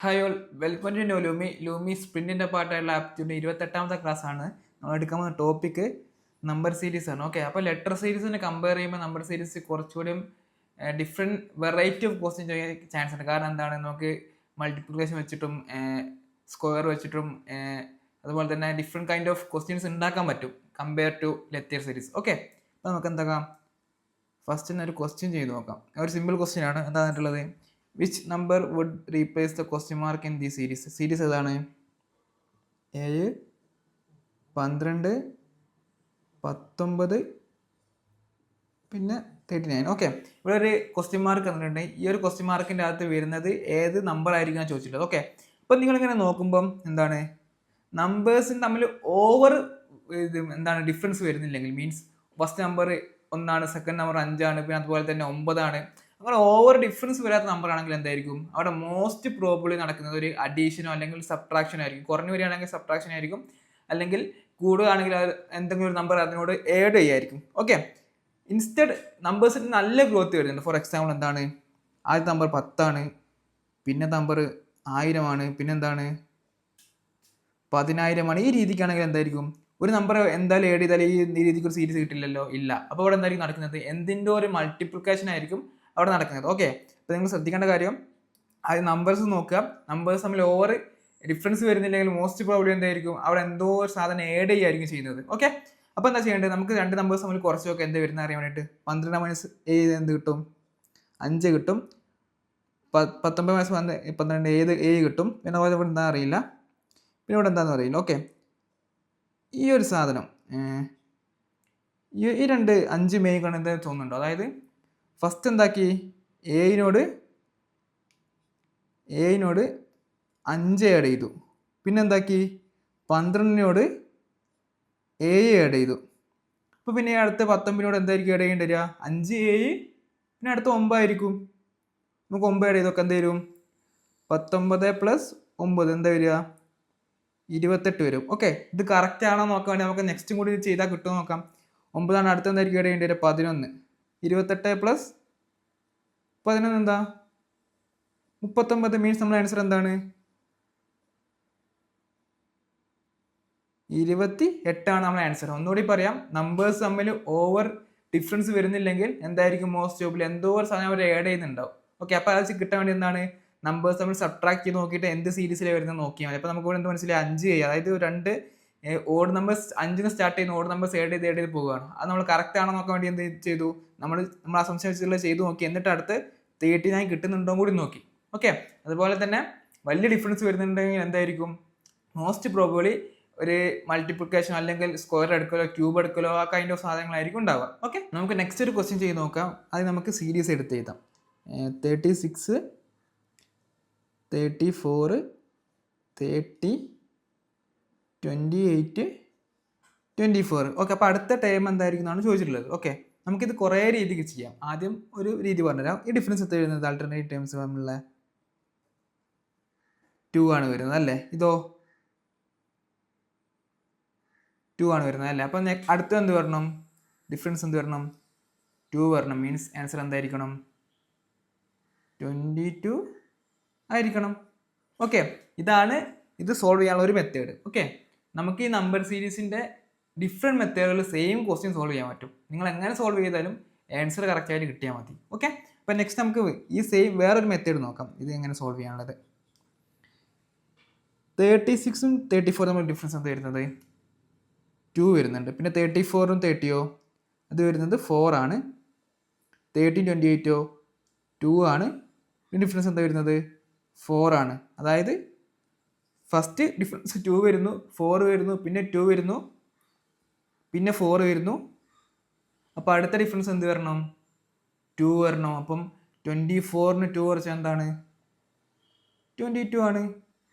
Hi all, welcome to Lumi സ്പ്രിന്റിന്റെ പാർട്ടായിട്ടുള്ള ആപ്റ്റിറ്റ്യൂഡിന്റെ 28ാമത്തെ ക്ലാസ് ആണ്. നമ്മൾ എടുക്കാൻ പോകുന്ന ടോപ്പിക് നമ്പർ സീരീസ് ആണ്. ഓക്കെ, അപ്പോൾ ലെറ്റർ സീരീസിനെ കമ്പയർ ചെയ്യുമ്പോൾ നമ്പർ സീരീസ് കുറച്ചുകൂടി ഡിഫറെൻറ്റ് വെറൈറ്റി ഓഫ് ക്വസ്റ്റ്യൻ ചെയ്യാൻ ചാൻസ് ഉണ്ട്. കാരണം എന്താണ്, നമുക്ക് മൾട്ടിപ്ലിക്കേഷൻ വെച്ചിട്ടും സ്ക്വയർ വെച്ചിട്ടും അതുപോലെ തന്നെ ഡിഫറെൻറ്റ് കൈൻഡ് ഓഫ് ക്വസ്റ്റ്യൻസ് ഉണ്ടാക്കാൻ പറ്റും compare to letter series. Okay, അപ്പോൾ നമുക്ക് എന്താക്കാം, ഫസ്റ്റ് തന്നെ ഒരു ക്വസ്റ്റ്യൻ ചെയ്ത് നോക്കാം. ഒരു സിമ്പിൾ ക്വസ്റ്റ്യൻ ആണ്. എന്താണെന്നുള്ളത്, which number would replace the question mark in the series? Series ഏതാണ്? 7, 12, 19 പിന്നെ 39. ഓക്കെ, ഇവിടെ ഒരു ക്വസ്റ്റ്യൻ മാർക്ക് തന്നിട്ടുണ്ട്. ഈ ഒരു ക്വസ്റ്റ്യൻ മാർക്കിൻ്റെ അകത്ത് വരുന്നത് ഏത് നമ്പർ ആയിരിക്കും ഞാൻ ചോദിച്ചിട്ടുള്ളത്. ഓക്കെ, അപ്പം നിങ്ങളിങ്ങനെ നോക്കുമ്പം എന്താണ്, നമ്പേഴ്സിന് തമ്മിൽ ഓവർ എന്താണ് ഡിഫറൻസ് വരുന്നില്ലെങ്കിൽ, means first number 1 second number 5 പിന്നെ അതുപോലെ തന്നെ 9 അങ്ങനെ ഓവർ ഡിഫറൻസ് വരാത്ത നമ്പർ ആണെങ്കിൽ എന്തായിരിക്കും അവിടെ മോസ്റ്റ് പ്രോബബ്ലി നടക്കുന്നത് ഒരു അഡീഷനോ അല്ലെങ്കിൽ സബ്ട്രാക്ഷനോ ആയിരിക്കും. കുറഞ്ഞു വരികയാണെങ്കിൽ സബ്ട്രാക്ഷൻ ആയിരിക്കും, അല്ലെങ്കിൽ കൂടുകയാണെങ്കിൽ എന്തെങ്കിലും ഒരു നമ്പർ അതിനോട് ആഡ് ചെയ്യായിരിക്കും. ഓക്കെ, ഇൻസ്റ്റഡ് നമ്പേഴ്സിന് നല്ല ഗ്രോത്ത് വരുന്നുണ്ട്. ഫോർ എക്സാമ്പിൾ എന്താണ്, ആദ്യത്തെ നമ്പർ 10, പിന്നെ നമ്പർ 1000, പിന്നെന്താണ് 10,000. ഈ രീതിക്കാണെങ്കിൽ എന്തായിരിക്കും, ഒരു നമ്പർ എന്തായാലും ആഡ് ചെയ്താൽ ഈ രീതിക്ക് ഒരു സീരീസ് കിട്ടില്ലല്ലോ, ഇല്ല. അപ്പോൾ ഇവിടെ എന്തായിരിക്കും നടക്കുന്നത്, എന്തിൻ്റെ ഒരു മൾട്ടിപ്ലിക്കേഷൻ ആയിരിക്കും അവിടെ നടക്കുന്നത്. ഓക്കെ, അപ്പോൾ നിങ്ങൾ ശ്രദ്ധിക്കേണ്ട കാര്യം, അത് നമ്പേഴ്സ് നോക്കുക. നമ്പേഴ്സ് തമ്മിൽ ഓവർ ഡിഫറൻസ് വരുന്നില്ലെങ്കിൽ മോസ്റ്റ് പ്രോബ്ലം എന്തായിരിക്കും, അവിടെ എന്തോ ഒരു സാധനം ആഡ് ചെയ്യായിരിക്കും ചെയ്യുന്നത്. ഓക്കെ, അപ്പോൾ എന്താ ചെയ്യേണ്ടത്, നമുക്ക് രണ്ട് നമ്പേഴ്സ് തമ്മിൽ കുറച്ച് നോക്കാം എന്താ വരുന്നത് അറിയാൻ വേണ്ടിയിട്ട്. 12 - 7 എന്ത് കിട്ടും? 5 കിട്ടും. 19 - 12 7 കിട്ടും. പിന്നെ അതുപോലെ ഇവിടെ എന്താ അറിയില്ല, പിന്നെ ഇവിടെ എന്താണെന്ന് അറിയില്ല. ഓക്കെ, ഈ ഒരു സാധനം ഈ രണ്ട് 5 മെയ് എന്താ തോന്നുന്നുണ്ടോ? അതായത് ഫസ്റ്റ് എന്താക്കി, ഏയിനോട് 5 ആഡ് ചെയ്തു. പിന്നെ എന്താക്കി, 12 7 ആഡ് ചെയ്തു. അപ്പോൾ പിന്നെ അടുത്ത 19 എന്തായിരിക്കും ആഡ് ചെയ്യേണ്ടി വരിക? 5 7 പിന്നെ അടുത്ത 9 ആയിരിക്കും. നമുക്ക് 9 ആഡ് ചെയ്തൊക്കെ എന്ത് വരും? 19 + 9 എന്താ വരിക? 28 വരും. ഓക്കെ, ഇത് കറക്റ്റ് ആണോ നോക്കാൻ വേണ്ടി നമുക്ക് നെക്സ്റ്റും കൂടി ചെയ്താൽ കിട്ടുമോ നോക്കാം. 9 അടുത്ത എന്തായിരിക്കും ആഡ് ചെയ്യേണ്ടി വരിക? 11. 28 + 11 എന്താ? 39. മീൻസ് നമ്മുടെ ആൻസർ എന്താണ്? 28 നമ്മുടെ ആൻസർ. ഒന്നുകൂടി പറയാം, നമ്പേഴ്സ് തമ്മിൽ ഓവർ ഡിഫറൻസ് വരുന്നില്ലെങ്കിൽ എന്തായിരിക്കും മോസ്റ്റ് പ്രോബബ്ലി എന്തോ ഒരു സാധനം അവർ ആഡ് ചെയ്യുന്നുണ്ടാവും. ഓക്കെ, അപ്പോൾ അത് കിട്ടാൻ വേണ്ടി എന്താണ്, നമ്പേഴ്സ് തമ്മിൽ സബ്ട്രാക്ട് ചെയ്ത് നോക്കിയിട്ട് എന്ത് സീരീസിലാണ് വരുന്നത് നോക്കിയാൽ മതി. അപ്പോൾ നമുക്ക് ഇവിടെ എന്ത് മനസ്സിലായി, 5 ചെയ്യുക. അതായത് രണ്ട് ഓഡ് നമ്പേഴ്സ് 5 സ്റ്റാർട്ട് ചെയ്യുന്ന ഓഡ് നമ്പേഴ്സ് ആഡ് ചെയ്ത് പോവുകയാണ്. അത് നമ്മൾ കറക്റ്റ് ആണോ നോക്കാൻ വേണ്ടി എന്ത് ചെയ്തു, നമ്മൾ അസംഷൻ വെച്ചിട്ടുള്ള ചെയ്ത് നോക്കി. എന്നിട്ട് അടുത്ത് 39 കിട്ടുന്നുണ്ടോ കൂടി നോക്കി. ഓക്കെ, അതുപോലെ തന്നെ വലിയ ഡിഫറൻസ് വരുന്നുണ്ടെങ്കിൽ എന്തായിരിക്കും, മോസ്റ്റ് പ്രോബബ്ലി ഒരു മൾട്ടിപ്ലിക്കേഷൻ അല്ലെങ്കിൽ സ്ക്വയർ എടുക്കലോ ക്യൂബ് എടുക്കലോ ആ കൈൻഡ് ഓഫ് സാധനങ്ങളായിരിക്കും ഉണ്ടാവുക. ഓക്കെ, നമുക്ക് നെക്സ്റ്റ് ഒരു ക്വസ്റ്റ്യൻ ചെയ്ത് നോക്കാം. അത് നമുക്ക് സീരീസ് എടുത്ത് എഴുതാം. 36, 34, 30, 28, 24. ഓക്കെ, അപ്പോൾ അടുത്ത ടൈം എന്തായിരിക്കും എന്നാണ് ചോദിച്ചിട്ടുള്ളത്. ഓക്കെ, നമുക്കിത് കുറേ രീതിക്ക് ചെയ്യാം. ആദ്യം ഒരു രീതി പറഞ്ഞുതരാം. ഈ ഡിഫറൻസ് എത്ര വരുന്നത്, ആൾട്ടർനേറ്റ് ടേംസ് തമ്മിലുള്ള 2 ആണ് വരുന്നത് അല്ലേ? ഇതോ 2 ആണ് വരുന്നത് അല്ലേ? അപ്പം അടുത്ത എന്ത് വരണം, ഡിഫറൻസ് എന്ത് വരണം? 2 വരണം. മീൻസ് ആൻസർ എന്തായിരിക്കണം? 22 ആയിരിക്കണം. ഓക്കെ, ഇത് സോൾവ് ചെയ്യാനുള്ള ഒരു മെത്തേഡ്. ഓക്കെ, നമുക്ക് ഈ നമ്പർ സീരീസിൻ്റെ ഡിഫറെൻറ്റ് മെത്തേഡുകൾ സെയിം ക്വസ്റ്റ്യൻ സോൾവ് ചെയ്യാൻ പറ്റും. നിങ്ങൾ എങ്ങനെ സോൾവ് ചെയ്താലും ആൻസർ കറക്റ്റായിട്ട് കിട്ടിയാൽ മതി. ഓക്കെ, അപ്പം നെക്സ്റ്റ് നമുക്ക് ഈ സെയിം വേറൊരു മെത്തേഡ് നോക്കാം, ഇത് എങ്ങനെ സോൾവ് ചെയ്യാനുള്ളത്. 36 - 34 തമ്മിൽ ഡിഫറൻസ് എന്താ വരുന്നത്? 2 വരുന്നുണ്ട്. പിന്നെ 34 - 30 അത് വരുന്നത് 4 ആണ്. 13 - 28 2 ആണ്. ഡിഫറൻസ് എന്താ വരുന്നത്? 4 ആണ്. അതായത് ഫസ്റ്റ് ഡിഫറൻസ് 2 വരുന്നു, 4 വരുന്നു, പിന്നെ 2 വരുന്നു, പിന്നെ 4 വരുന്നു. അപ്പോൾ അടുത്ത ഡിഫറൻസ് എന്ത് വരണം? 2 വരണം. അപ്പം 24 - 2 കുറച്ചാൽ എന്താണ്? 22 ആണ്.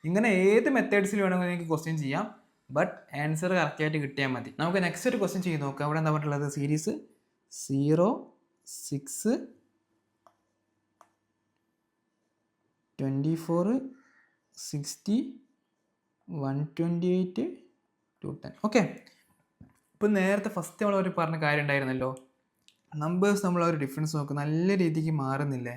ഇങ്ങനെ ഏത് മെത്തേഡ്സിൽ വേണമെങ്കിൽ നിങ്ങൾക്ക് ക്വസ്റ്റ്യൻ ചെയ്യാം, ബട്ട് ആൻസർ കറക്റ്റായിട്ട് കിട്ടിയാൽ മതി. നമുക്ക് നെക്സ്റ്റ് ഒരു ക്വസ്റ്റ്യൻ ചെയ്ത് നോക്കാം. അവിടെ എന്താ പറഞ്ഞിട്ടുള്ളത്, സീരീസ് 0, 6, 24, 60, 128, 210. ഓക്കെ, ഇപ്പം നേരത്തെ ഫസ്റ്റ് നമ്മൾ അവർ പറഞ്ഞ കാര്യം ഉണ്ടായിരുന്നല്ലോ, നമ്പേഴ്സ് നമ്മൾ ഒരു ഡിഫറൻസ് നോക്കും നല്ല രീതിക്ക് മാറുന്നില്ലേ.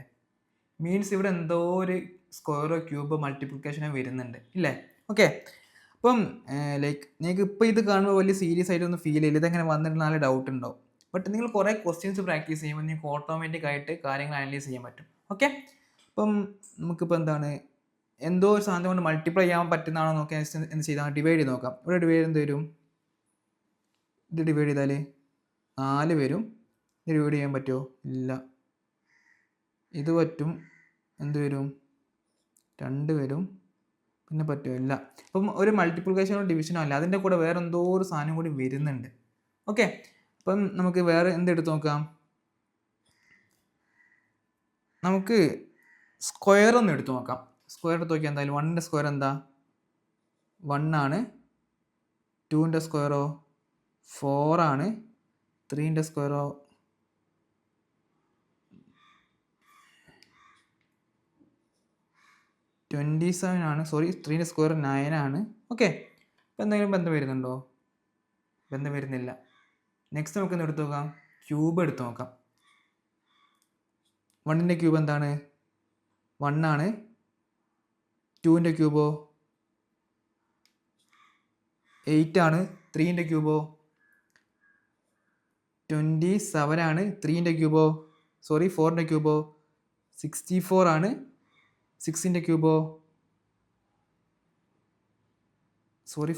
മീൻസ് ഇവിടെ എന്തോ ഒരു സ്ക്വയറോ ക്യൂബോ മൾട്ടിപ്ലിക്കേഷനോ വരുന്നുണ്ട് ഇല്ലേ? ഓക്കെ. അപ്പം ലൈക്ക് നിങ്ങൾക്ക് ഇപ്പോൾ ഇത് കാണുമ്പോൾ വലിയ സീരിയസ് ആയിട്ടൊന്നും ഫീൽ ചെയ്യില്ല. ഇതെങ്ങനെ വന്നിട്ട് നല്ല ഡൗട്ട് ഉണ്ടാവും. ബട്ട് നിങ്ങൾ കുറേ ക്വസ്റ്റ്യൻസ് പ്രാക്ടീസ് ചെയ്യുമ്പോൾ നിങ്ങൾക്ക് ഓട്ടോമാറ്റിക് ആയിട്ട് കാര്യങ്ങൾ അനലൈസ് ചെയ്യാൻ പറ്റും. ഓക്കെ. അപ്പം നമുക്കിപ്പോൾ എന്താണ് എന്തോ ഒരു സാധനം കൊണ്ട് മൾട്ടിപ്ലൈ ചെയ്യാൻ പറ്റുന്നതാണോ നോക്കാൻ എന്ത് ചെയ്താൽ ഡിവൈഡ് ചെയ്ത് നോക്കാം. ഇവിടെ ഡിവൈഡ് എന്ത് വരും? ഇത് ഡിവൈഡ് ചെയ്താൽ 4 വരും. ഇത് ഡിവൈഡ് ചെയ്യാൻ പറ്റുമോ? ഇല്ല. ഇത് പറ്റും. എന്ത് വരും? 2 വരും. പിന്നെ പറ്റുമോ? ഇല്ല. അപ്പം ഒരു മൾട്ടിപ്ലിക്കേഷനോ ഡിവിഷനോ അല്ല, അതിൻ്റെ കൂടെ വേറെ എന്തോ ഒരു സാധനം കൂടി വരുന്നുണ്ട്. ഓക്കെ. അപ്പം നമുക്ക് വേറെ എന്തെടുത്ത് നോക്കാം? നമുക്ക് സ്ക്വയർ ഒന്ന് എടുത്ത് നോക്കാം. സ്ക്വയർ എടുത്ത് നോക്കിയാൽ എന്തായാലും 1ൻ്റെ സ്ക്വയർ എന്താ? 1 ആണ്. 2ൻ്റെ സ്ക്വയറോ 4 ആണ്. 3ൻ്റെ സ്ക്വയറോ 27 ആണ്. സോറി, 3ൻ്റെ സ്ക്വയർ 9 ആണ്. ഓക്കെ. അപ്പോൾ എന്തെങ്കിലും ബന്ധം വരുന്നുണ്ടോ? ബന്ധം വരുന്നില്ല. നെക്സ്റ്റ് നമുക്ക് എടുത്ത് നോക്കാം. ക്യൂബ് എടുത്ത് നോക്കാം. 1ൻ്റെ ക്യൂബ് എന്താണ്? 1 ആണ്. 2ൻ്റെ ക്യൂബോ 8 ആണ്. 3ൻ്റെ ക്യൂബോ 27 ആണ്. 3ൻ്റെ ക്യൂബോ 4ൻ്റെ ക്യൂബോ 64 ആണ്. 6ൻ്റെ ക്യൂബോ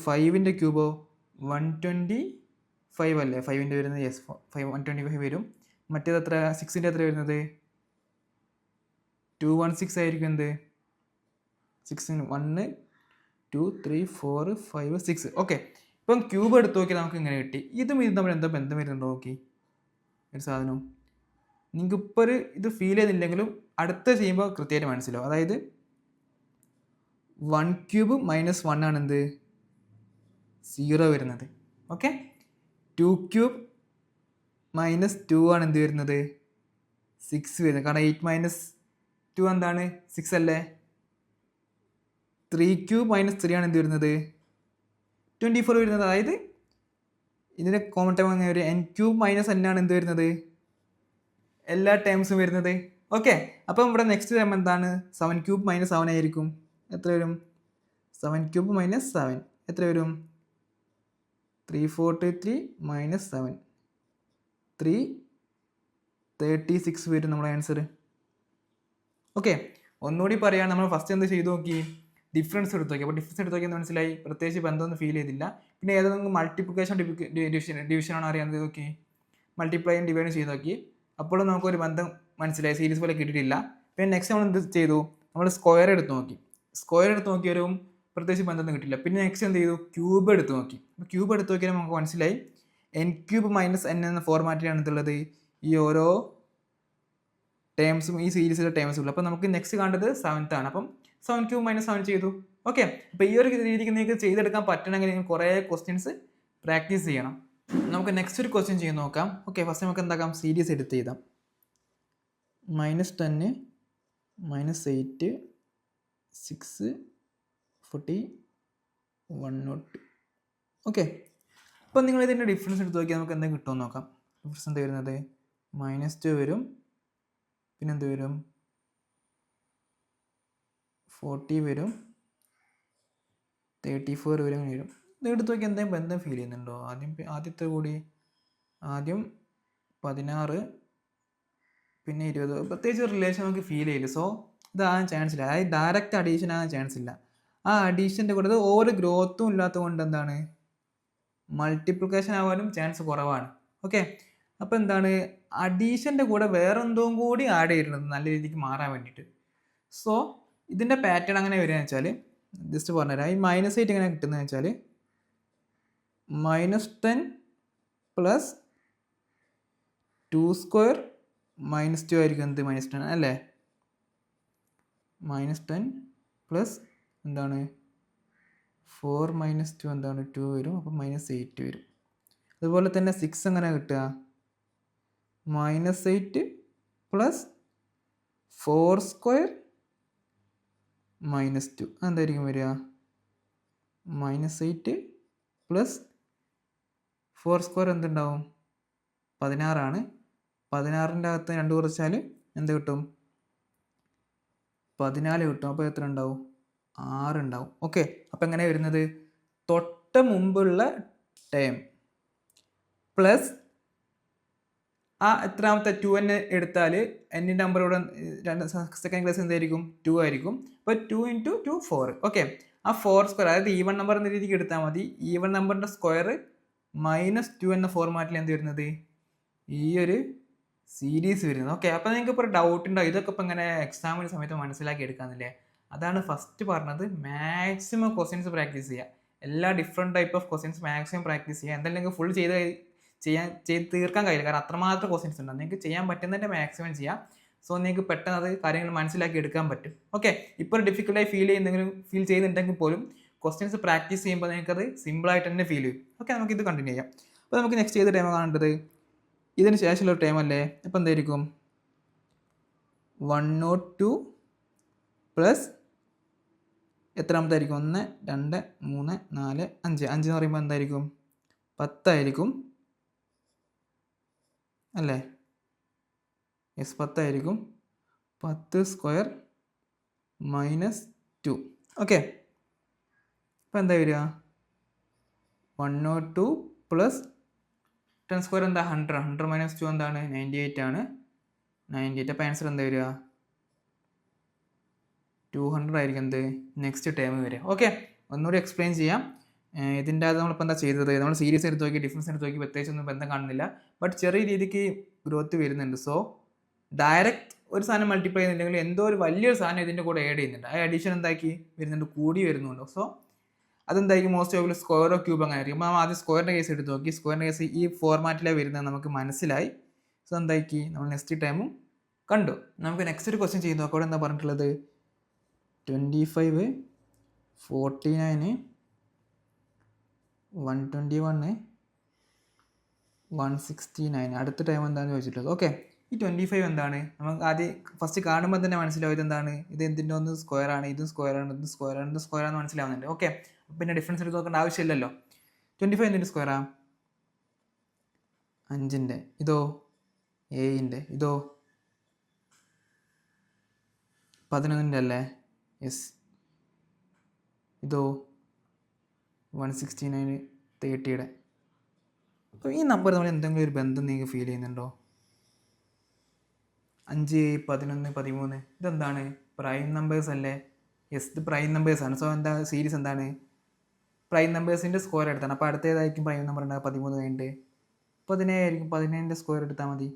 5ൻ്റെ ക്യൂബോ 125 അല്ലേ? 5ൻ്റെ വരുന്നത്? യെസ്, 125 വരും. മറ്റേത് എത്ര? 6ൻ്റെ എത്ര വരുന്നത്? 216 ആയിരിക്കും. എന്ത്? 6 1 2 3 4 5 6. ഓക്കെ. ഇപ്പം ക്യൂബ് എടുത്ത് നോക്കി നമുക്ക് ഇങ്ങനെ കിട്ടി. ഇതും തമ്മിൽ എന്താ ബന്ധം വരുന്നുണ്ടോ നോക്കി ഒരു സാധനം. നിങ്ങൾക്ക് ഇപ്പോൾ ഇത് ഫീൽ ചെയ്തില്ലെങ്കിലും അടുത്ത ചെയ്യുമ്പോൾ കൃത്യമായിട്ട് മനസ്സിലാവും. അതായത് 1 ക്യൂബ് മൈനസ് 1 ആണ് എന്ത്? 0 വരുന്നത്. ഓക്കെ. 2 ക്യൂബ് മൈനസ് 2 ആണ് എന്ത് വരുന്നത്? 6 വരുന്നത്. കാരണം 8 മൈനസ് 2 എന്താണ്? 6 അല്ലേ? 3 ക്യൂബ് മൈനസ് 3 ആണ് എന്ത് വരുന്നത്? 24 വരുന്നത്. അതായത് ഇതിൻ്റെ കോമൺ ടൈം അങ്ങനെ ഒരു n ക്യൂബ് മൈനസ് n ആണ് എന്ത് വരുന്നത്? എല്ലാ ടേംസും വരുന്നത്. ഓക്കെ. അപ്പം ഇവിടെ നെക്സ്റ്റ് ടൈം എന്താണ്? 7 ക്യൂബ് മൈനസ് 7 ആയിരിക്കും. എത്ര വരും? 7 ക്യൂബ് മൈനസ് 7 എത്ര വരും? 343 മൈനസ് 7 336 വരും നമ്മുടെ ആൻസർ. ഓക്കെ. ഒന്നുകൂടി പറയാൻ നമ്മൾ ഫസ്റ്റ് എന്ത് ചെയ്തു നോക്കി? ഡിഫറൻസ് എടുത്ത് നോക്കി. അപ്പോൾ ഡിഫറൻസ് എടുത്ത് നോക്കിയെന്ന് മനസ്സിലായി. പ്രത്യേകിച്ച് ബന്ധമൊന്നും ഫീൽ ചെയ്തില്ല. പിന്നെ ഏതെങ്കിലും മൾട്ടിപ്ലിക്കേഷൻ ഡിവിഷനാണ് അറിയാൻ നോക്കി. മൾട്ടിപ്ലൈയും ഡിവൈഡും ചെയ്ത് നോക്കി. അപ്പോഴും നമുക്കൊരു ബന്ധം മനസ്സിലായി. സീരീസ് പോലെ കിട്ടിയിട്ടില്ല. പിന്നെ നെക്സ്റ്റ് നമ്മൾ എന്ത് ചെയ്തു? നമ്മൾ സ്ക്വയർ എടുത്ത് നോക്കി. സ്ക്വയർ എടുത്ത് നോക്കിയാലും പ്രത്യേകിച്ച് ബന്ധമൊന്നും കിട്ടില്ല. പിന്നെ നെക്സ്റ്റ് എന്ത് ചെയ്തു? ക്യൂബ് എടുത്ത് നോക്കി. അപ്പോൾ ക്യൂബ് എടുത്ത് നോക്കിയാൽ നമുക്ക് മനസ്സിലായി n ക്യൂബ് മൈനസ് n എന്ന ഫോർമാറ്റിലാണ് എന്തുള്ളത്? ഈ ഓരോ ടേംസും ഈ സീരീസിലെ ടേംസും ഉള്ളു. അപ്പോൾ നമുക്ക് നെക്സ്റ്റ് കാണേണ്ടത് 7th ആണ്. അപ്പം 7 ക്യൂബ് മൈനസ് 7 ചെയ്തു. ഓക്കെ. അപ്പോൾ ഈ ഒരു രീതിക്ക് നിങ്ങൾക്ക് ചെയ്തെടുക്കാൻ പറ്റണമെങ്കിൽ നിങ്ങൾ കുറേ ക്വസ്റ്റ്യൻസ് പ്രാക്ടീസ് ചെയ്യണം. നമുക്ക് നെക്സ്റ്റ് ഒരു ക്വസ്റ്റ്യൻ ചെയ്ത് നോക്കാം. ഓക്കെ. ഫസ്റ്റ് നമുക്ക് എന്താക്കാം? സീരീസ് എടുത്ത് ചെയ്താം. -10 -8 6 40 102. ഓക്കെ. അപ്പം നിങ്ങൾ ഇതിൻ്റെ ഡിഫറൻസ് എടുത്ത് നോക്കിയാൽ നമുക്ക് എന്തെങ്കിലും കിട്ടുമെന്ന് നോക്കാം. ഡിഫറൻസ് എന്താ വരുന്നത്? -2 വരും. പിന്നെ എന്ത് വരും? 40 വരും. 34 വരും. വരും. ഇത് എടുത്ത് നോക്കി എന്തെങ്കിലും ബന്ധം ഫീൽ ചെയ്യുന്നുണ്ടോ? ആദ്യത്തെ കൂടി ആദ്യം 16 പിന്നെ 20. പ്രത്യേകിച്ച് റിലേഷൻ നമുക്ക് ഫീൽ ചെയ്യില്ല. സോ ഇതാകാൻ ചാൻസ് ഇല്ല. അതായത് ഡയറക്റ്റ് അഡീഷൻ ആകാൻ ചാൻസ് ഇല്ല. ആ അഡീഷൻ്റെ കൂടെ ഒരു ഗ്രോത്തും ഇല്ലാത്തത് കൊണ്ട് എന്താണ്? മൾട്ടിപ്ലിക്കേഷൻ ആവാനും ചാൻസ് കുറവാണ്. ഓക്കെ. അപ്പോൾ എന്താണ്? അഡീഷൻ്റെ കൂടെ വേറെ എന്തോ കൂടി ആഡ് ചെയ്തിട്ടുണ്ട് നല്ല രീതിക്ക് മാറാൻ വേണ്ടിയിട്ട്. സോ ഇതിൻ്റെ പാറ്റേൺ അങ്ങനെ വരികയെന്ന് വെച്ചാൽ ജസ്റ്റ് പറഞ്ഞുതരാം. ഈ -8 എങ്ങനെ കിട്ടുന്നതെന്ന് വെച്ചാൽ -10 പ്ലസ് 2 സ്ക്വയർ -2 ആയിരിക്കും. എന്ത്? -10 അല്ലേ? -10 പ്ലസ് എന്താണ്? 4 - 2 എന്താണ്? 2 വരും. അപ്പം -8 വരും. അതുപോലെ തന്നെ 6 എങ്ങനെ കിട്ടുക? -8 പ്ലസ് 4 സ്ക്വയർ -2 എന്തായിരിക്കും വരിക? -8 പ്ലസ് 4 സ്ക്വയർ എന്തുണ്ടാവും? 16 ആണ്. 16ൻ്റെ അകത്ത് 2 കുറച്ചാൽ എന്ത് കിട്ടും? 14 കിട്ടും. അപ്പോൾ എത്ര ഉണ്ടാവും? 6 ഉണ്ടാവും. ഓക്കെ, അപ്പോൾ എങ്ങനെ വരുന്നത്? തൊട്ട് മുമ്പുള്ള ടേം പ്ലസ് ആ എത്രാമത്തെ 2n എടുത്താൽ എൻ്റെ നമ്പർ ഇവിടെ സെക്കൻഡ് ക്ലാസ് എന്തായിരിക്കും? 2 ആയിരിക്കും. അപ്പോൾ 2 × 2 4. ഓക്കെ, ആ 4 സ്ക്വയർ അതായത് ഈവൺ നമ്പർ എന്ന രീതിക്ക് എടുത്താൽ മതി. ഈവൺ നമ്പറിൻ്റെ സ്ക്വയർ -2 എന്ന ഫോർമാറ്റിൽ എന്ത് വരുന്നത്? ഈ ഒരു സീരീസ് വരുന്നത്. ഓക്കെ, അപ്പോൾ നിങ്ങൾക്ക് ഇപ്പോൾ ഒരു ഡൗട്ട് ഉണ്ടാവും, ഇതൊക്കെ ഇപ്പോൾ ഇങ്ങനെ എക്സാമിന് സമയത്ത് മനസ്സിലാക്കി എടുക്കാമെന്നില്ലേ? അതാണ് ഫസ്റ്റ് പറഞ്ഞത്. മാക്സിമം ക്വസ്റ്റ്യൻസ് പ്രാക്ടീസ് ചെയ്യുക. എല്ലാ different type of questions maximum practice ചെയ്യുക. എന്തായാലും നിങ്ങൾക്ക് ഫുൾ ചെയ്ത് തീർക്കാൻ കഴിയില്ല, കാരണം അത്രമാത്രം ക്വസ്റ്റ്യൻസ് ഉണ്ട്. നിങ്ങൾക്ക് ചെയ്യാൻ പറ്റുന്നതിൻ്റെ മാക്സിമം ചെയ്യാം. സോ നിങ്ങൾക്ക് പെട്ടെന്ന് അത് കാര്യങ്ങൾ മനസ്സിലാക്കി എടുക്കാൻ പറ്റും. ഓക്കെ, ഇപ്പോൾ ഡിഫിക്കൽട്ടായി ഫീൽ ചെയ്യുന്നുണ്ടെങ്കിൽ പോലും ക്വസ്റ്റ്യൻസ് പ്രാക്ടീസ് ചെയ്യുമ്പോൾ നിങ്ങൾക്കത് സിമ്പിളായിട്ട് തന്നെ ഫീൽ ചെയ്യും. ഓക്കെ, നമുക്കിത് കണ്ടിന്യൂ ചെയ്യാം. അപ്പോൾ നമുക്ക് നെക്സ്റ്റ് ചെയ്ത ടൈം കാണേണ്ടത് ഇതിന് ശേഷമുള്ള ടൈം അല്ലേ? അപ്പോൾ എന്തായിരിക്കും? 102 പ്ലസ് എത്രാമത്തായിരിക്കും? 1 2 3 4 5 5 എന്ന് പറയുമ്പോൾ എന്തായിരിക്കും? 10 ആയിരിക്കും അല്ലേ? യെസ്, 10 ആയിരിക്കും. 10 സ്ക്വയർ -2. ഓക്കെ, അപ്പോൾ എന്താ വരിക? 102 പ്ലസ് 10 സ്ക്വയർ എന്താ? 100. 100 - 2 എന്താണ്? 98 ആണ്. 98. അപ്പോൾ ആൻസർ എന്താ വരിക? 200 ആയിരിക്കും എന്ത് നെക്സ്റ്റ് ടേം വരിക. ഓക്കെ, ഒന്നുകൂടി എക്സ്പ്ലെയിൻ ചെയ്യാം. ഇതിൻ്റെ അത് നമ്മളിപ്പോൾ എന്താ ചെയ്തത്? നമ്മൾ സീരീസ് എടുത്ത് നോക്കി, ഡിഫറൻസ് എടുത്ത് നോക്കി, പ്രത്യേകിച്ചൊന്നും ബന്ധം കാണുന്നില്ല. ബട്ട് ചെറിയ രീതിക്ക് ഗ്രോത്ത് വരുന്നുണ്ട്. സോ ഡയറക്റ്റ് ഒരു സാധനം മൾട്ടിപ്ലൈ ചെയ്യുന്നുണ്ടെങ്കിൽ എന്തോ ഒരു വലിയൊരു സാധനം ഇതിൻ്റെ കൂടെ ആഡ് ചെയ്യുന്നുണ്ട്. ആ അഡീഷൻ എന്താക്കി വരുന്നുണ്ട്? കൂടി വരുന്നുണ്ട്. സോ അതെന്തായിരിക്കും? മോസ്റ്റ് ഓഫ് സ്ക്വയറോ ക്യൂബ് അങ്ങനെ ആയിരിക്കും. നമ്മൾ ആദ്യം സ്ക്വയറിൻ്റെ കേസ് എടുത്ത് നോക്കി. സ്ക്വയറിൻ്റെ കേസ് ഈ ഫോർമാറ്റിലാണ് വരുന്നത് നമുക്ക് മനസ്സിലായി. സോ എന്താക്കി? നമ്മൾ നെക്സ്റ്റ് ടൈമും കണ്ടു. നമുക്ക് നെക്സ്റ്റ് ഒരു ക്വസ്റ്റ്യൻ ചെയ്ത് നോക്കാം. അവിടെ എന്താ പറഞ്ഞിട്ടുള്ളത്? 25 49 121 169. അടുത്ത ടൈം എന്താണെന്ന് ചോദിച്ചിട്ടുള്ളത്. ഓക്കെ, ഈ 25 എന്താണ്? നമുക്ക് ആദ്യം ഫസ്റ്റ് കാണുമ്പോൾ തന്നെ മനസ്സിലാവും ഇതെന്താണ്? ഇത് എന്തിൻ്റെ ഒന്ന് സ്ക്വയർ ആണ്, ഇതും സ്ക്വയർ ആണ്, ഇതും സ്ക്വയർ ആണ്, ഇതും സ്ക്വയർ ആണെന്ന് മനസ്സിലാവുന്നുണ്ട്. ഓക്കെ, പിന്നെ ഡിഫറൻസ് എടുത്ത് നോക്കേണ്ട ആവശ്യമില്ലല്ലോ. 25 എന്തിൻ്റെ സ്ക്വയറാ? 5ൻ്റെ. ഇതോ 7ൻ്റെ. ഇതോ 11ൻ്റെ അല്ലേ? യെസ്. ഇതോ 169 30യുടെ. അപ്പോൾ ഈ നമ്പർ നമ്മൾ എന്തെങ്കിലും ഒരു ബന്ധം നിങ്ങൾക്ക് ഫീൽ ചെയ്യുന്നുണ്ടോ? 5 11 13 ഇതെന്താണ്? പ്രൈം നമ്പേഴ്സ് അല്ലേ? യെസ്, ഇത് പ്രൈം നമ്പേഴ്സാണ്. സോ എന്താ സീരീസ് എന്താണ്? പ്രൈം നമ്പേഴ്സിൻ്റെ സ്ക്വയർ എടുത്താണ്. അപ്പോൾ അടുത്തേതായിരിക്കും പ്രൈം നമ്പർ ഉണ്ടാകുക? 13 കഴിഞ്ഞിട്ട് 17 ആയിരിക്കും. 17ൻ്റെ സ്ക്വയർ എടുത്താൽ മതി.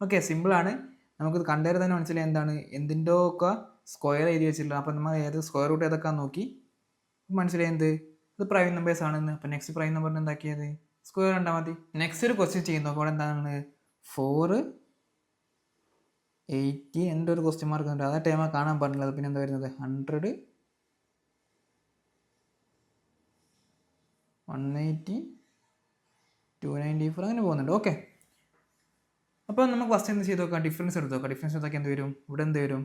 ഓക്കെ, സിമ്പിളാണ്. നമുക്കിത് കണ്ടേരെ തന്നെ മനസ്സിലായി എന്താണ് എന്തിൻ്റെ ഒക്കെ സ്ക്വയർ എഴുതി വെച്ചിട്ടുള്ളത്. അപ്പോൾ നമ്മൾ ഏത് സ്ക്വയർ റൂട്ട് ഏതൊക്കെ നോക്കി മനസ്സിലായി എന്ത് ഇത് പ്രൈം നമ്പേഴ്സ് ആണെന്ന്. അപ്പോൾ നെക്സ്റ്റ് പ്രൈം നമ്പറിന് എന്താക്കിയത്? സ്ക്വയർ കണ്ടാൽ മതി. നെക്സ്റ്റ് ഒരു ക്വസ്റ്റ്യൻ ചെയ്യുന്നു. അപ്പോൾ അവിടെ എന്താണ്? 480 എൻ്റെ ഒരു ക്വസ്റ്റ്യൻ മാർക്ക് ഉണ്ട്. അതേ ടൈം കാണാൻ പറഞ്ഞില്ല. പിന്നെ എന്താ വരുന്നത്? 100 180 294 അങ്ങനെ പോകുന്നുണ്ട്. ഓക്കെ, അപ്പോൾ നമുക്ക് ഫസ്റ്റ് എന്ത് ചെയ്ത് നോക്കാം? ഡിഫറൻസ് എടുത്ത് നോക്കാം. ഡിഫറൻസ് എടുത്താൽ എന്ത് വരും? ഇവിടെ എന്ത് വരും?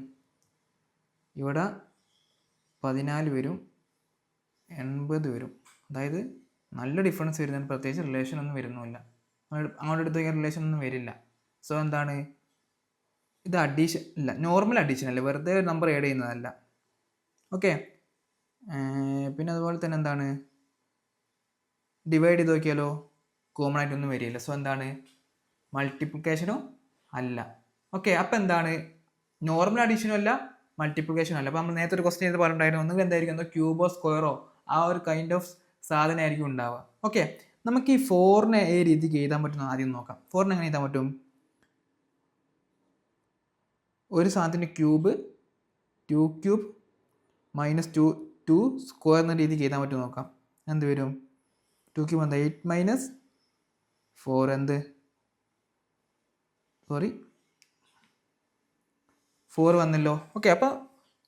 ഇവിടെ 14 വരും, 80 വരും. അതായത് നല്ല ഡിഫറൻസ് വരുന്നുണ്ട്. പ്രത്യേകിച്ച് റിലേഷൻ ഒന്നും വരുന്നില്ല. അങ്ങോട്ട് എടുത്ത് നോക്കിയാൽ റിലേഷൻ ഒന്നും വരില്ല. സോ എന്താണ്? ഇത് അഡീഷൻ അല്ല, നോർമൽ അഡീഷൻ അല്ല, വെറുതെ ഒരു നമ്പർ ആഡ് ചെയ്യുന്നതല്ല. ഓക്കെ, പിന്നെ അതുപോലെ തന്നെ എന്താണ്? ഡിവൈഡ് ചെയ്ത് നോക്കിയാലോ കോമൺ ആയിട്ടൊന്നും വരില്ല. സോ എന്താണ്? മൾട്ടിപ്ലിക്കേഷനോ അല്ല. ഓക്കെ, അപ്പോൾ എന്താണ്? നോർമൽ അഡീഷനും അല്ല, മൾട്ടിപ്ലിക്കേഷനും അല്ല. അപ്പോൾ നമ്മൾ നേരത്തെ ഒരു ക്വസ്റ്റ്യൻ ചെയ്ത് പറഞ്ഞിട്ടുണ്ടായിരുന്നു, ഒന്നുകിൽ എന്തായിരിക്കും? എന്തോ ക്യൂബോ സ്ക്വയറോ ആ ഒരു കൈൻഡ് ഓഫ് സാധനമായിരിക്കും ഉണ്ടാവുക. ഓക്കെ, നമുക്ക് ഈ 4നെ ഏത് രീതിക്ക് എഴുതാൻ പറ്റുന്ന ആദ്യം നോക്കാം. 4നെ എങ്ങനെ എഴുതാൻ പറ്റും? ഒരു സാധനത്തിൻ്റെ ക്യൂബ് 2 ക്യൂബ് -2 സ്ക്വയർ എന്ന രീതിക്ക് എഴുതാൻ പറ്റും നോക്കാം. എന്ത് വരും? 2 ക്യൂബ് എന്താ? 8 - 4 എന്ത്? സോറി 4 വന്നല്ലോ. ഓക്കെ, അപ്പോൾ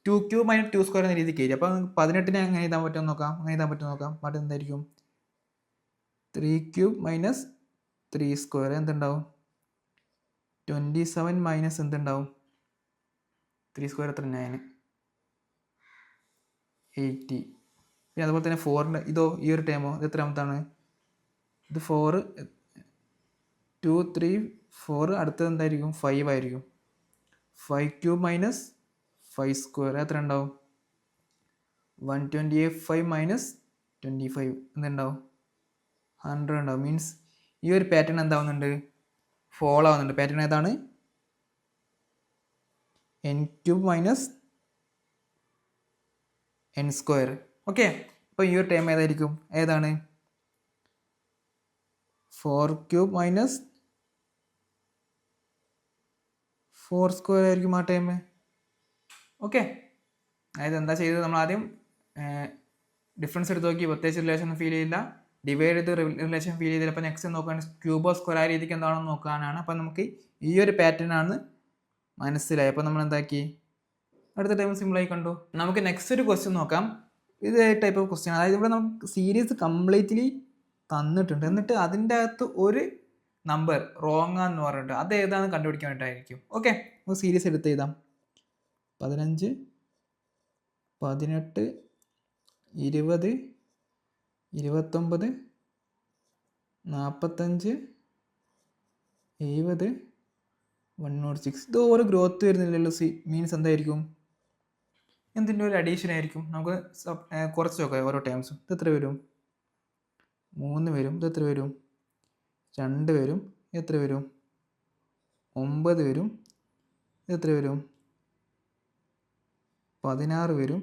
2 ക്യൂബ് - 2 സ്ക്വയർ എന്ന രീതിക്ക് എഴുതി. അപ്പോൾ 18നെ എങ്ങനെ എഴുതാൻ പറ്റുമെന്ന് നോക്കാം. അങ്ങനെ എഴുതാൻ പറ്റുമെന്ന് നോക്കാം. അപ്പോൾ എന്തായിരിക്കും? 3 ക്യൂബ് - 3 സ്ക്വയർ എന്തുണ്ടാവും? 27 മൈനസ് എന്തുണ്ടാവും? 3 സ്ക്വയർ എത്ര? 9 80. പിന്നെ അതുപോലെ തന്നെ 4ൻ്റെ ഇതോ ഈ ഒരു ടൈമോ ഇത് എത്രാമത്താണ്? ഇത് 4 2 3 4 അടുത്തത് എന്തായിരിക്കും? 5 ആയിരിക്കും. 5 ക്യൂബ് - 5 സ്ക്വയർ എത്ര ഉണ്ടാവും? 128 മൈനസ് 25 എന്തുണ്ടാവും? 100 ഉണ്ടാവും. മീൻസ് ഈ ഒരു പാറ്റേൺ എന്താവുന്നുണ്ട്? ഫോളോ ആവുന്നുണ്ട്. പാറ്റേൺ ഏതാണ്? n³ minus n square. Okay, അപ്പോൾ ഈ ഒരു ടേം ഏതായിരിക്കും? ഏതാണ്? 4³ മൈനസ് 4 സ്ക്വയർ ആയിരിക്കും ആ ടൈം. ഓക്കെ, അതായത് എന്താ ചെയ്തത്? നമ്മൾ ആദ്യം ഡിഫറൻസ് എടുത്ത് നോക്കി, പ്രത്യേകിച്ച് റിലേഷൻ ഫീൽ ചെയ്യില്ല. ഡിവൈഡ് ചെയ്ത് റിലേഷൻ ഫീൽ ചെയ്തില്ല. അപ്പോൾ നെക്സ്റ്റ് നോക്കുകയാണെങ്കിൽ ക്യൂബോ സ്ക്വയർ ആ രീതിക്ക് എന്താണെന്ന് നോക്കാനാണ്. അപ്പോൾ നമുക്ക് ഈ ഒരു പാറ്റേൺ ആണ് മനസ്സിലായി. അപ്പോൾ നമ്മൾ എന്താക്കി? അടുത്ത ടൈം സിമ്പിളായി കണ്ടു. നമുക്ക് നെക്സ്റ്റ് ഒരു ക്വസ്റ്റ്യൻ നോക്കാം. ഇത് ടൈപ്പ് ഓഫ് ക്വസ്റ്റ്യൻ, അതായത് ഇവിടെ നമുക്ക് സീരീസ് കംപ്ലീറ്റ്ലി തന്നിട്ടുണ്ട്, എന്നിട്ട് അതിൻ്റെ അകത്ത് ഒരു നമ്പർ റോങ് ആണെന്ന് പറഞ്ഞിട്ട് അത് ഏതാണെന്ന് കണ്ടുപിടിക്കാൻ വേണ്ടിയിട്ടായിരിക്കും. ഓക്കെ, നമുക്ക് സീരീസ് എടുത്ത് എഴുതാം. 15, 18, 20, 29, 45, 70, 106. ഇത് ഓരോ ഗ്രോത്ത് വരുന്നില്ലല്ലോ. മീൻസ് എന്തായിരിക്കും? എന്തിൻ്റെ ഒരു അഡീഷൻ ആയിരിക്കും? നമുക്ക് കുറച്ച് നോക്കാം ഓരോ ടേംസും. ഇത് എത്ര വരും? 3 വരും. ഇത് എത്ര വരും? 2 വരും. എത്ര വരും? 9 വരും. ഇത് എത്ര വരും? 16 വരും.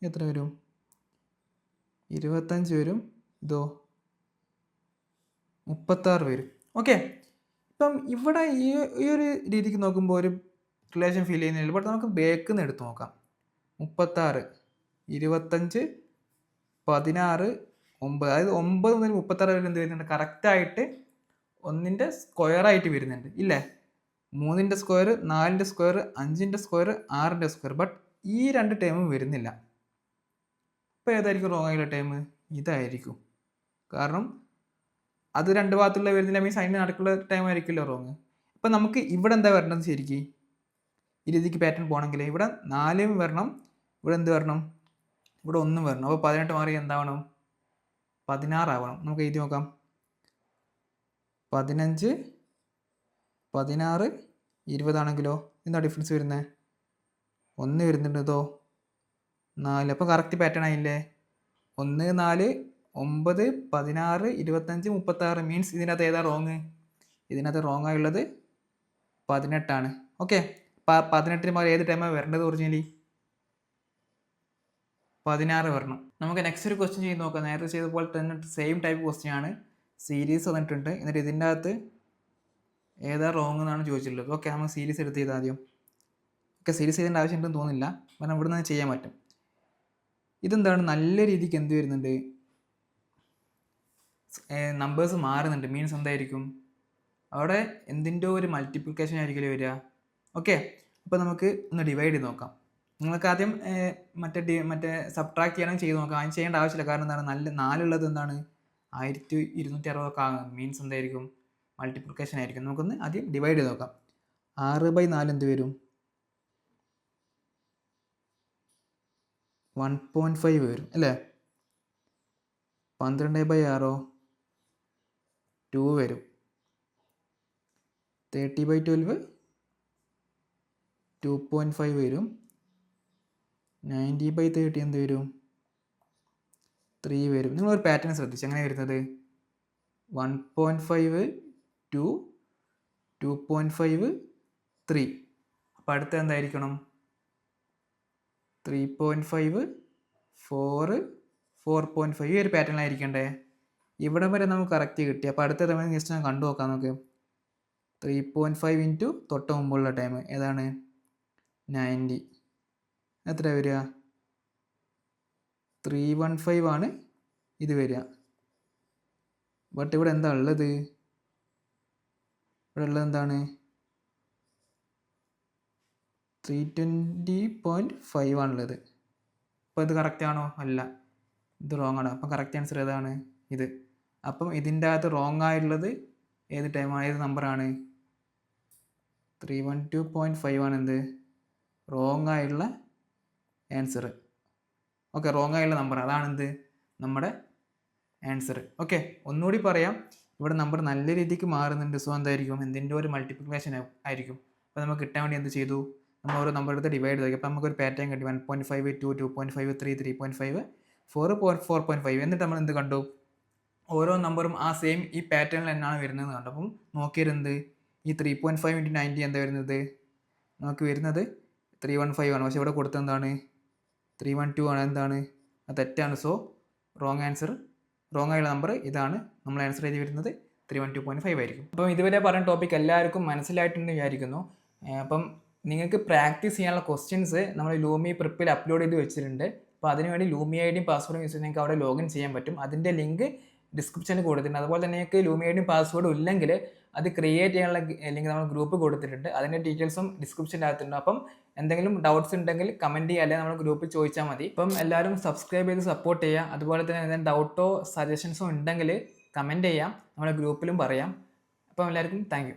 എത്ര വരും? 25 വരും. ഇതോ 36 വരും. ഓക്കെ, ഇപ്പം ഇവിടെ ഈ ഒരു രീതിക്ക് നോക്കുമ്പോൾ ഒരു റിലേഷൻ ഫീൽ ചെയ്യുന്നില്ല. ബട്ട് നമുക്ക് ബേക്ക് നിന്ന് എടുത്ത് നോക്കാം. 36, 25, 16, 9. അതായത് 9 മുതൽ 36 വരെ എന്ത് വരുന്നുണ്ട്? കറക്റ്റായിട്ട് 1ൻ്റെ സ്ക്വയറായിട്ട് വരുന്നുണ്ട് ഇല്ലേ? 3ൻ്റെ സ്ക്വയർ, 4ൻ്റെ സ്ക്വയർ, 5ൻ്റെ സ്ക്വയർ, 6ൻ്റെ സ്ക്വയർ. ബട്ട് ഈ രണ്ട് ടേമും വരുന്നില്ല. ഇപ്പോൾ ഏതായിരിക്കും റോങ് ആയിട്ടുള്ള ടൈം? ഇതായിരിക്കും. കാരണം അത് രണ്ട് ഭാഗത്തുള്ള വരുന്നില്ല. മീൻസ് അതിന് നടക്കുള്ള ടൈം ആയിരിക്കുമല്ലോ റോങ്. അപ്പം നമുക്ക് ഇവിടെ എന്താ വരേണ്ടത്? ശരിക്കും ഈ രീതിക്ക് പാറ്റേൺ പോകണമെങ്കിൽ ഇവിടെ 4 വരണം. ഇവിടെ എന്ത് വരണം? ഇവിടെ 1 വരണം. അപ്പോൾ 18 മാറി എന്താവണം? 16 ആവണം. നമുക്ക് എഴുതി നോക്കാം. 15, 16, 20 ആണെങ്കിലോ എന്താ ഡിഫറൻസ് വരുന്നത്? 1 വരുന്നുണ്ട്. ഇതോ 4. അപ്പോൾ കറക്റ്റ് പാറ്റേൺ ആയില്ലേ? 1, 4, 9, 16, 25, 36. മീൻസ് ഇതിനകത്ത് ഏതാ റോങ്? ഇതിനകത്ത് റോങ് ആയുള്ളത് 18 ആണ്. ഓക്കെ, 18 മാറി ഏത് ടൈമാണ് വരേണ്ടത്? ഒറിജിനലി 16 വരണം. നമുക്ക് നെക്സ്റ്റ് ഒരു ക്വസ്റ്റ്യൻ ചെയ്ത് നോക്കാം. നേരത്തെ ചെയ്ത പോലെ തന്നെ സെയിം ടൈപ്പ് ക്വസ്റ്റ്യൻ ആണ്. സീരീസ് വന്നിട്ടുണ്ട്. എന്നിട്ട് ഇതിൻ്റെ അകത്ത് ഏതാ റോങ് എന്നാണ് ചോദിച്ചിട്ടുള്ളത്. ഓക്കെ, നമുക്ക് സീരീസ് എടുത്ത് ചെയ്താൽ ആദ്യം. ഓക്കെ, സീരീസ് ചെയ്തേണ്ട ആവശ്യമുണ്ടെന്ന് തോന്നുന്നില്ല, കാരണം ഇവിടെ നിന്ന് ചെയ്യാൻ പറ്റും. ഇതെന്താണ്? നല്ല രീതിക്ക് എന്ത് വരുന്നുണ്ട്? നമ്പേഴ്സ് മാറുന്നുണ്ട്. മീൻസ് എന്തായിരിക്കും? അവിടെ എന്തിൻ്റെ ഒരു മൾട്ടിപ്ലിക്കേഷൻ ആയിരിക്കില്ലേ വരിക. ഓക്കെ, അപ്പോൾ നമുക്ക് ഒന്ന് ഡിവൈഡ് ചെയ്ത് നോക്കാം. നിങ്ങൾക്ക് ആദ്യം മറ്റേ സബ്ട്രാക്ട് ചെയ്യണമെങ്കിൽ ചെയ്ത് നോക്കാം. അതിന് ചെയ്യേണ്ട ആവശ്യമില്ല. കാരണം എന്താണ്? 4 ഉള്ളത് എന്താണ്? 1260 ആകും. മീൻസ് എന്തായിരിക്കും? മൾട്ടിപ്ലിക്കേഷൻ ആയിരിക്കും. നമുക്കൊന്ന് ആദ്യം ഡിവൈഡ് ചെയ്ത് നോക്കാം. 6/4 എന്ത് വരും? 1.5 വരും അല്ലേ? 12/6 2 വരും. 30/12 2.5 വരും. 90/30 എന്ത് വരും? 3 വരും. നിങ്ങളൊരു പാറ്റേൺ ശ്രദ്ധിച്ചു. എങ്ങനെ വരുന്നത്? 1.5 2, 2.5 3. അപ്പോൾ അടുത്ത എന്തായിരിക്കണം? 3.5 4 4.5. ഈ ഒരു പാറ്റേണിലായിരിക്കണ്ടേ? ഇവിടെ വരെ നമുക്ക് കറക്റ്റ് കിട്ടി. അപ്പോൾ അടുത്ത ടൈം ജസ്റ്റ് ഞാൻ കണ്ടു നോക്കാം. നമുക്ക് 3.5 ഇൻറ്റു തൊട്ട് മുമ്പുള്ള ടൈം ഏതാണ്? 90. എത്ര വരിക? 315 ആണ് ഇത് വരിക. ബട്ട് ഇവിടെ എന്താ ഉള്ളത്? ഇവിടെ ഉള്ളത് എന്താണ്? 320.5 ആണുള്ളത്. അപ്പോൾ ഇത് കറക്റ്റ് ആണോ? അല്ല, ഇത് റോങ് ആണ്. അപ്പം കറക്റ്റ് ആൻസർ ഏതാണ്? ഇത്. അപ്പം ഇതിൻ്റെ അകത്ത് റോങ് ആയിട്ടുള്ളത് ഏത് ടൈമാണ്? ഏത് നമ്പറാണ്? 312.5 ആണ് എന്ത്? റോങ് ആയിട്ടുള്ള ആൻസർ. ഓക്കെ, റോങ് ആയിട്ടുള്ള നമ്പർ അതാണ് എന്ത്? നമ്മുടെ ആൻസർ. ഓക്കെ, ഒന്നുകൂടി പറയാം. ഇവിടെ നമ്പർ നല്ല രീതിക്ക് മാറുന്നുണ്ട്. സോ എന്തായിരിക്കും? എന്തിൻ്റെ ഒരു മൾട്ടിപ്ലിക്കേഷൻ ആയിരിക്കും. അപ്പോൾ നമുക്ക് കിട്ടാൻ വേണ്ടി എന്ത് ചെയ്തു? നമ്മൾ ഓരോ നമ്പർ എടുത്ത് ഡിവൈഡ് ചെയ്ത് അപ്പോൾ നമുക്കൊരു പാറ്റേൺ കിട്ടി 1.5 2 2.5 3 3.5 4 4.5 എന്നിട്ട് നമ്മൾ എന്ത് കണ്ടു ഓരോ നമ്പറും ആ സെയിം ഈ പാറ്റേണിൽ തന്നെയാണ് വരുന്നത് കണ്ടു. അപ്പം നോക്കിയിരുന്നത് ഈ 3.5 × 90 എന്താ വരുന്നത് നമുക്ക് വരുന്നത് 315 ആണ്. പക്ഷേ ഇവിടെ കൊടുത്തത് എന്താണ് 312 ആണ്. എന്താണ് അത് തെറ്റാണ്. സോ റോങ് ആയുള്ള നമ്പർ ഇതാണ്. നമ്മൾ ആൻസർ ചെയ്ത് വരുന്നത് 312.5 ആയിരിക്കും. അപ്പം ഇതുവരെ പറഞ്ഞ ടോപ്പിക് എല്ലാവർക്കും മനസ്സിലായിട്ടുണ്ടെന്ന് വിചാരിക്കുന്നു. അപ്പം നിങ്ങൾക്ക് പ്രാക്ടീസ് ചെയ്യാനുള്ള ക്വസ്റ്റ്യൻസ് നമ്മൾ ലൂമി പ്രിപ്പിൽ അപ്ലോഡ് ചെയ്ത് വെച്ചിട്ടുണ്ട്. അപ്പോൾ അതിനുവേണ്ടി ലൂമി ഐഡിയും പാസ്വേഡും യൂസ് ചെയ്ത് നിങ്ങൾക്ക് അവിടെ ലോഗിൻ ചെയ്യാൻ പറ്റും. അതിൻ്റെ ലിങ്ക് ഡിസ്ക്രിപ്ഷനിൽ കൊടുത്തിട്ടുണ്ട്. അതുപോലെ തന്നെ നിങ്ങൾക്ക് ലൂമി ഐഡിയും പാസ്വേഡും ഇല്ലെങ്കിൽ അത് ക്രിയേറ്റ് ചെയ്യാനുള്ള ലിങ്ക് നമ്മൾ ഗ്രൂപ്പ് കൊടുത്തിട്ടുണ്ട്. അതിൻ്റെ ഡീറ്റെയിൽസും ഡിസ്ക്രിപ്ഷനിനകത്തുണ്ട്. അപ്പം എന്തെങ്കിലും ഡൗട്ട്സ് ഉണ്ടെങ്കിൽ കമൻറ്റ് ചെയ്യുക, അല്ലെങ്കിൽ നമ്മൾ ഗ്രൂപ്പിൽ ചോദിച്ചാൽ മതി. അപ്പം എല്ലാവരും സബ്സ്ക്രൈബ് ചെയ്ത് സപ്പോർട്ട് ചെയ്യുക. അതുപോലെ തന്നെ എന്തെങ്കിലും ഡൗട്ടോ സജഷൻസോ ഉണ്ടെങ്കിൽ കമൻറ്റ് ചെയ്യാം, നമ്മുടെ ഗ്രൂപ്പിലും പറയാം. അപ്പം എല്ലാവർക്കും താങ്ക് യു.